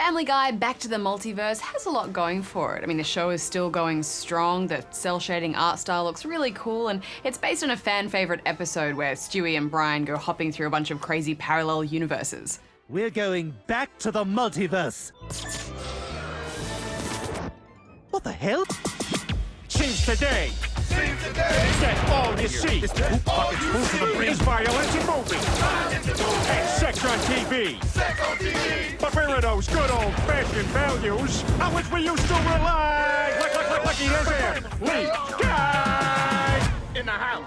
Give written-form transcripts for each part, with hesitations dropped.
Family Guy Back to the Multiverse has a lot going for it. I mean, the show is still going strong, the cel-shading art style looks really cool, and it's based on a fan-favourite episode where Stewie and Brian go hopping through a bunch of crazy parallel universes. We're going back to the multiverse. What the hell? Scenes today. Set all you see. This poop bucket's full to the brim. Is violence in movies. And sex on TV. But where are those good old-fashioned values on which we used to rely? Like he has there. Lee Guy in the house.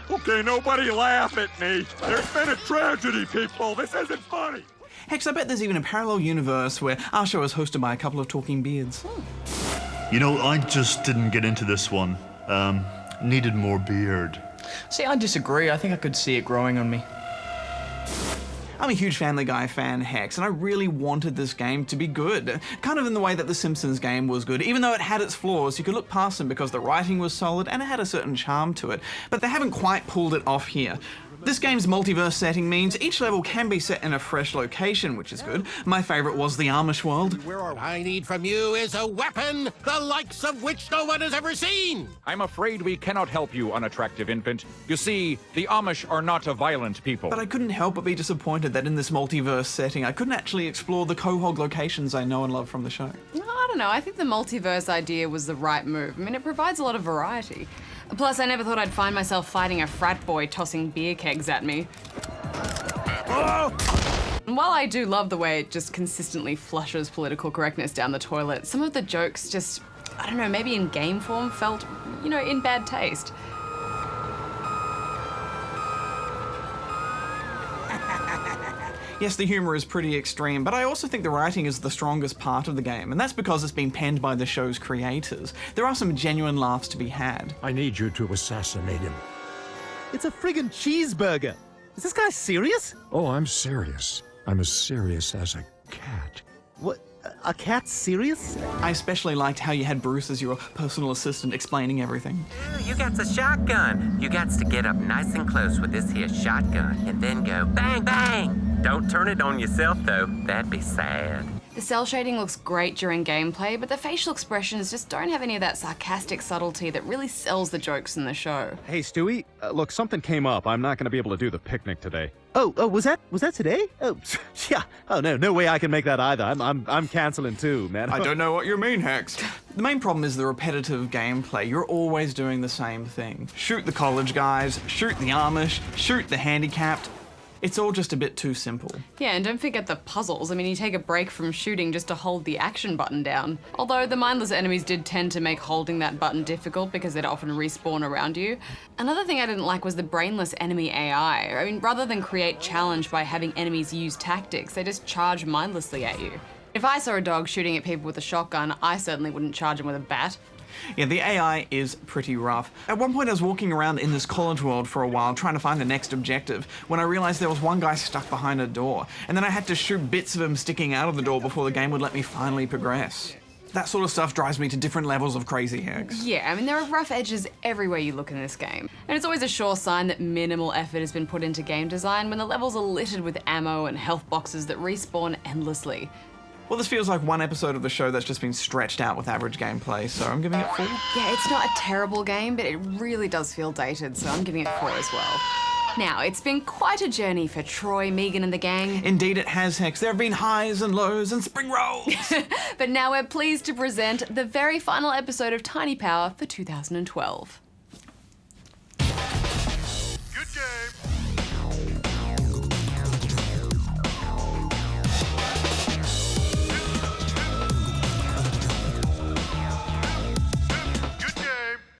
Okay, nobody laugh at me. There's been a tragedy, people. This isn't funny. Hex, I bet there's even a parallel universe where our show is hosted by a couple of talking beards. You know, I just didn't get into this one. Needed more beard. See, I disagree. I think I could see it growing on me. I'm a huge Family Guy fan, Hex, and I really wanted this game to be good. Kind of in the way that the Simpsons game was good. Even though it had its flaws, you could look past them because the writing was solid and it had a certain charm to it. But they haven't quite pulled it off here. This game's multiverse setting means each level can be set in a fresh location, which is good. My favourite was the Amish world. What I need from you is a weapon, the likes of which no one has ever seen. I'm afraid we cannot help you, unattractive infant. You see, the Amish are not a violent people. But I couldn't help but be disappointed that in this multiverse setting, I couldn't actually explore the Quahog locations I know and love from the show. I don't know, I think the multiverse idea was the right move. I mean, it provides a lot of variety. Plus, I never thought I'd find myself fighting a frat boy tossing beer kegs at me. And while I do love the way it just consistently flushes political correctness down the toilet, some of the jokes just, I don't know, maybe in game form felt, you know, in bad taste. Yes, the humour is pretty extreme, but I also think the writing is the strongest part of the game, and that's because it's been penned by the show's creators. There are some genuine laughs to be had. I need you to assassinate him. It's a friggin' cheeseburger. Is this guy serious? Oh, I'm serious. I'm as serious as a cat. What? A cat serious? I especially liked how you had Bruce as your personal assistant explaining everything. You got the shotgun. You got to get up nice and close with this here shotgun and then go bang, bang. Don't turn it on yourself, though. That'd be sad. The cel shading looks great during gameplay, but the facial expressions just don't have any of that sarcastic subtlety that really sells the jokes in the show. Hey, Stewie, look, something came up. I'm not going to be able to do the picnic today. Oh, was that today? Oh, yeah. Oh, no way I can make that either. I'm canceling too, man. I don't know what you mean, Hex. The main problem is the repetitive gameplay. You're always doing the same thing. Shoot the college guys, shoot the Amish, shoot the handicapped. It's all just a bit too simple. Yeah, and don't forget the puzzles. I mean, you take a break from shooting just to hold the action button down. Although the mindless enemies did tend to make holding that button difficult because they'd often respawn around you. Another thing I didn't like was the Brainless Enemy Ai. I mean, rather than create challenge by having enemies use tactics, they just charge mindlessly at you. If I saw a dog shooting at people with a shotgun, I certainly wouldn't charge him with a bat. Yeah, the AI is pretty rough. At one point I was walking around in this college world for a while trying to find the next objective when I realised there was one guy stuck behind a door, and then I had to shoot bits of him sticking out of the door before the game would let me finally progress. That sort of stuff drives me to different levels of crazy, Hex. Yeah, I mean, there are rough edges everywhere you look in this game. And it's always a sure sign that minimal effort has been put into game design when the levels are littered with ammo and health boxes that respawn endlessly. Well, this feels like one episode of the show that's just been stretched out with average gameplay, so I'm giving it 4. Yeah, it's not a terrible game, but it really does feel dated, so I'm giving it 4 as well. Now, it's been quite a journey for Troy, Megan and the gang. Indeed it has, Hex. There have been highs and lows and spring rolls. But now we're pleased to present the very final episode of Tiny Power for 2012. Good game.